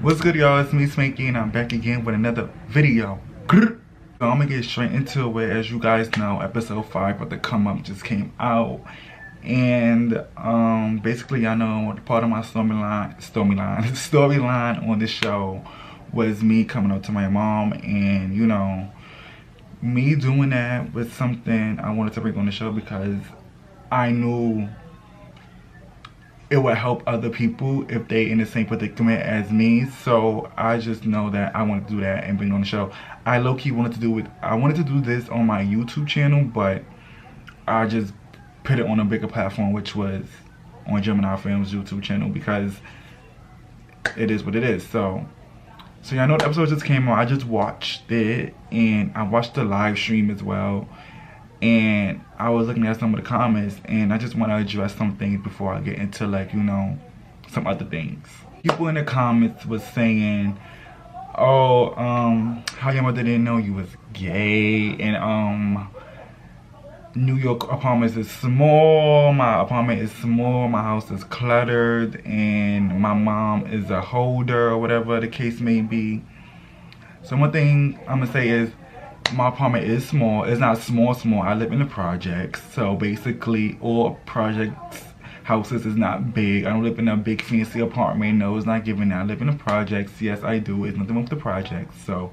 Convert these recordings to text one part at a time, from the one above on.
What's good, y'all? It's me, Spanky, and I'm back again with another video. So I'm gonna get straight into it. As you guys know, episode 5 of the Come Up just came out. And basically, I know part of my storyline on this show was me coming up to my mom, and you know, me doing that was something I wanted to bring on the show because I knew it would help other people if they in the same predicament as me. So I just know that I want to do that and bring it on the show. I low-key wanted to do it. I wanted to do this on my YouTube channel, but I just put it on a bigger platform, which was on Gemini Films YouTube channel, because it is what it is. So y'all know the episode just came out. I just watched it, and I watched the live stream as well. And I was looking at some of the comments, and I just want to address some things before I get into, like, you know, some other things. People in the comments was saying, oh, how your mother didn't know you was gay, and New York apartments is small, my apartment is small, my house is cluttered, and my mom is a holder, or whatever the case may be. So one thing I'm gonna say is, my apartment is small. It's not small. I live in the projects. So basically, all projects houses is not big. I don't live in a big fancy apartment. No, it's not giving that. I live in the projects. Yes, I do. It's nothing wrong with the projects. So,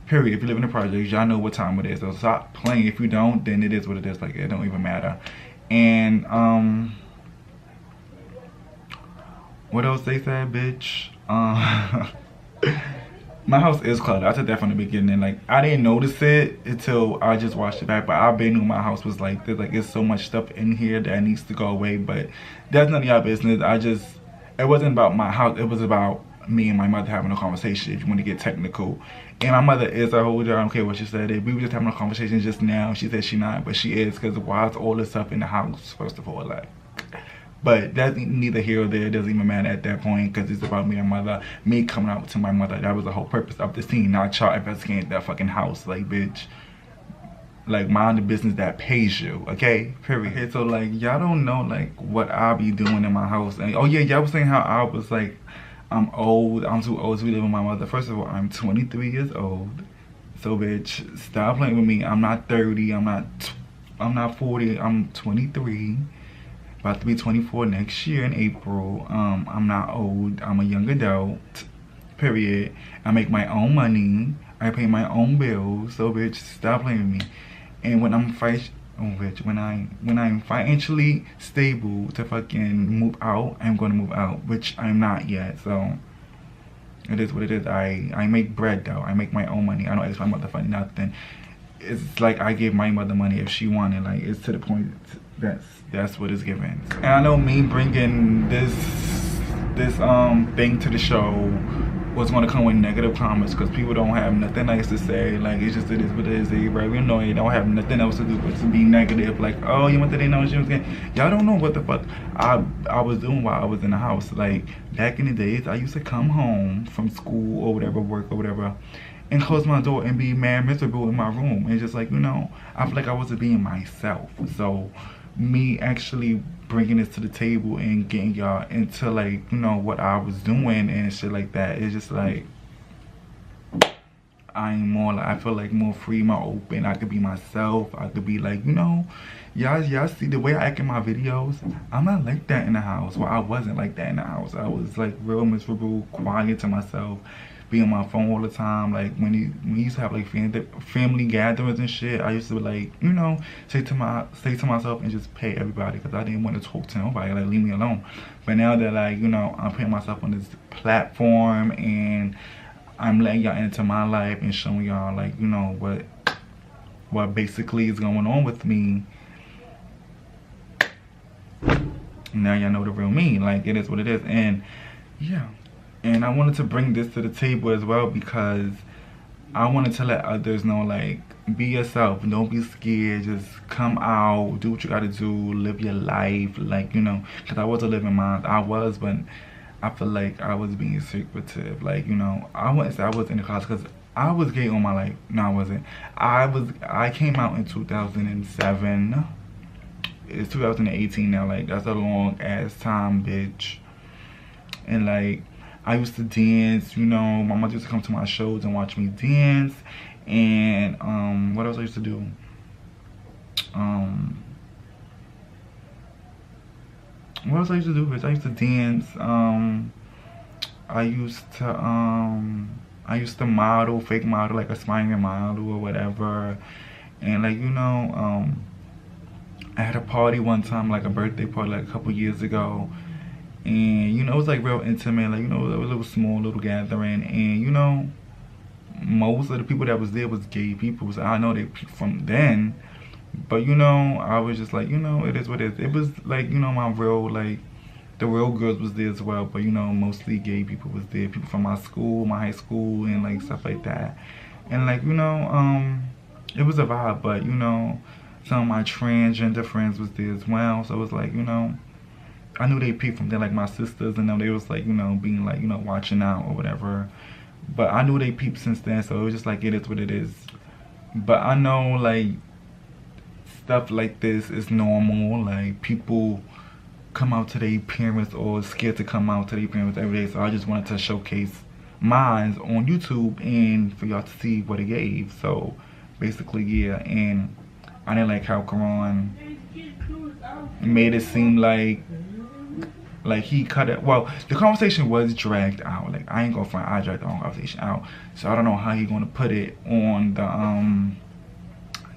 period. If you live in the projects, y'all know what time it is. So stop playing. If you don't, then it is what it is. Like, it don't even matter. And what else they said, bitch? My house is cluttered. I said that from the beginning. Like, I didn't notice it until I just watched it back. But I been knew my house was like this. Like, there's so much stuff in here that needs to go away. But that's none of y'all business. It wasn't about my house. It was about me and my mother having a conversation, if you want to get technical. And my mother is a holder. I don't care what she said. We were just having a conversation just now. She said she not, but she is. Because why is all this stuff in the house, first of all? Like, but that's neither here or there. It doesn't even matter at that point, because it's about me and mother. Me coming out to my mother. That was the whole purpose of the scene. Not y'all investigating that fucking house. Like, bitch. Like, mind the business that pays you. Okay? Period. Okay, so, like, y'all don't know, like, what I be doing in my house. And, oh, yeah, y'all was saying how I was, like, I'm old. I'm too old to be living with my mother. First of all, I'm 23 years old. So, bitch, stop playing with me. I'm not 30. I'm not 40. I'm 23. About to be 24 next year in April. I'm not old. I'm a young adult. Period. I make my own money. I pay my own bills. So, bitch, stop playing with me. And when I'm when I'm financially stable to fucking move out, I'm gonna move out, which I'm not yet. So it is what it is. I make bread though. I make my own money. I don't ask my mother for nothing. It's like I gave my mother money if she wanted. Like, it's to the point that's what it's given. And I know me bringing this thing to the show was going to come with negative comments, because people don't have nothing nice to say. Like, it's just, it is what it is. They very annoying. They don't have nothing else to do but to be negative. Like, oh, you want to know she was gay? Y'all don't know what the fuck I was doing while I was in the house. Like, back in the days, I used to come home from school or whatever, work or whatever, and close my door and be mad miserable in my room. And just, like, you know, I feel like I wasn't being myself. So me actually bringing this to the table and getting y'all into, like, you know, what I was doing and shit like that, it's just like I'm more like, I feel like more free, more open. I could be myself. I could be like, you know, y'all see the way I act in my videos. I'm not like that in the house. Well, I wasn't like that in the house. I was like real miserable, quiet to myself, be on my phone all the time. Like, when we used to have like family gatherings and shit, I used to like, you know, say to myself and just pay everybody, because I didn't want to talk to nobody. Like, leave me alone. But now that, like, you know, I'm putting myself on this platform and I'm letting y'all into my life and showing y'all, like, you know, what basically is going on with me. Now y'all know the real me. Like, it is what it is. And yeah. And I wanted to bring this to the table as well, because I wanted to let others know, like, be yourself. Don't be scared. Just come out. Do what you gotta do. Live your life. Like, you know, because I wasn't living mine. I was, but I feel like I was being secretive. Like, you know, I wouldn't say I was in the closet, because I was gay all my life. No, I wasn't. I came out in 2007. It's 2018 now. Like, that's a long ass time, bitch. And like, I used to dance, you know. My mother used to come to my shows and watch me dance. And what else I used to do? What else I used to do? I used to dance. I used to model, fake model, like aspiring model or whatever. And like, you know, I had a party one time, like a birthday party, like a couple years ago. And, you know, it was like real intimate, like, you know, it was a little small, little gathering. And, you know, most of the people that was there was gay people. So I know they from then. But, you know, I was just like, you know, it is what it is. It was like, you know, my real, like, the real girls was there as well. But, you know, mostly gay people was there. People from my school, my high school, and, like, stuff like that. And, like, you know, it was a vibe. But, you know, some of my transgender friends was there as well. So it was like, you know, I knew they peeped from there, like my sisters and them. They was like, you know, being like, you know, watching out or whatever. But I knew they peeped since then. So it was just like, it is what it is. But I know, like, stuff like this is normal. Like, people come out to their parents or scared to come out to their parents every day. So I just wanted to showcase mine on YouTube and for y'all to see what it gave. So basically, yeah. And I didn't like how Karan made it seem like he cut it. Well, the conversation was dragged out. Like, I ain't gonna front, I dragged the whole conversation out. So I don't know how he gonna put it on the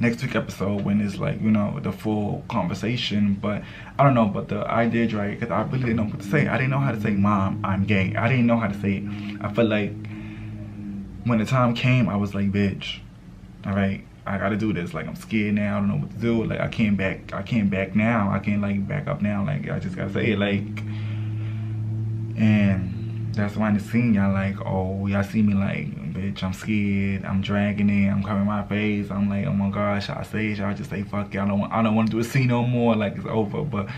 next week episode when it's like, you know, the full conversation. But I don't know, but I did drag it because I really didn't know what to say. I didn't know how to say, Mom, I'm gay. I didn't know how to say it. I felt like when the time came, I was like, bitch, all right, I gotta do this. Like, I'm scared now. I don't know what to do. Like, I can't back now. I can't like back up now. Like, I just gotta say it. Like, and that's why in the scene, y'all like, oh, y'all see me like, bitch, I'm scared. I'm dragging it. I'm covering my face. I'm like, oh my gosh, should I say it? Should I just say fuck it? I don't want to do a scene no more. Like, it's over. But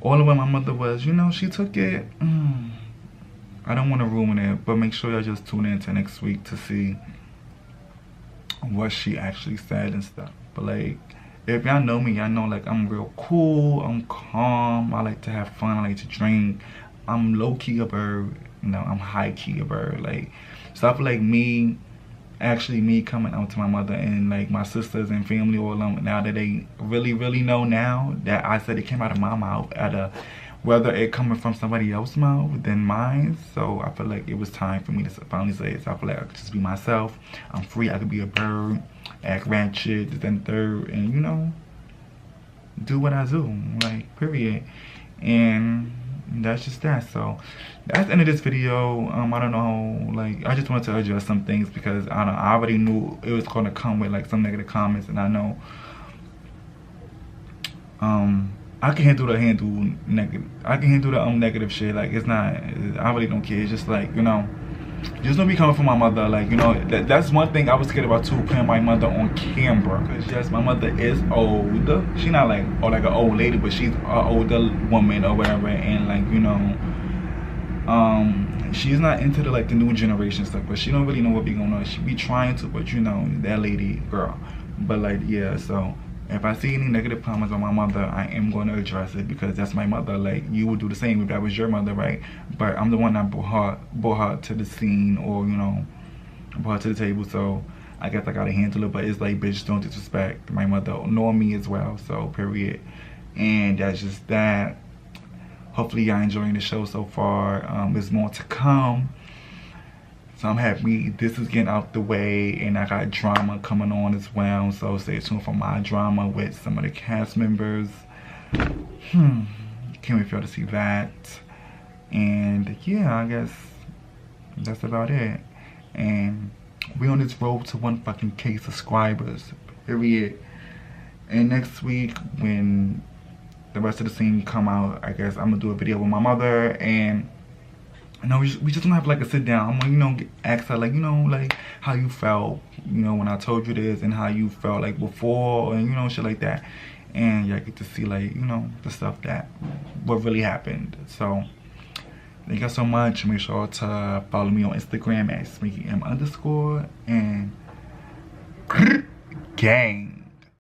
all the way my mother was, you know, she took it. I don't want to ruin it, but make sure y'all just tune in to next week to see what she actually said and stuff. But like, if y'all know me, y'all know like I'm real cool, I'm calm, I like to have fun, I like to drink. I'm low-key a bird, you know, I'm high-key a bird. Like, so I feel like me coming out to my mother and like my sisters and family, all of them, now that they really know now that I said it came out of my mouth, whether it coming from somebody else's mouth than mine. So I feel like it was time for me to finally say it. So I feel like I could just be myself. I'm free. I could be a bird, act ratchet, this and third, and, you know, do what I do. Like, period. And that's just that. So that's the end of this video. I don't know. Like, I just wanted to address some things because I already knew it was going to come with like some negative comments, and I know I can handle the negative shit. Like, it's not, I really don't care. It's just like, you know, just don't be coming from my mother. Like, you know, that's one thing I was scared about too, putting my mother on camera. Because yes, my mother is older. She not like, or like an old lady, but she's an older woman or whatever. And like, you know, she's not into the like the new generation stuff, but she don't really know what be going on. She be trying to, but you know, that lady, girl. But like, yeah, so if I see any negative comments on my mother, I am going to address it because that's my mother. Like, you would do the same if that was your mother, right? But I'm the one that brought her to the scene, or, you know, brought her to the table. So I guess I got to handle it. But it's like, bitch, don't disrespect my mother, nor me as well. So, period. And that's just that. Hopefully y'all enjoying the show so far. There's more to come. So I'm happy this is getting out the way, and I got drama coming on as well. So stay tuned for my drama with some of the cast members. Can't wait for y'all to see that. And yeah, I guess that's about it. And we on this road to 1K subscribers, period. And next week, when the rest of the scene come out, I guess I'm gonna do a video with my mother, and no, we just gonna have like a sit down. I'm gonna, you know, ask her like, you know, like how you felt, you know, when I told you this, and how you felt like before, and you know, shit like that. And y'all get to see like, you know, the stuff that what really happened. So thank y'all so much. Make sure to follow me on Instagram at SmikeyM_, and gang.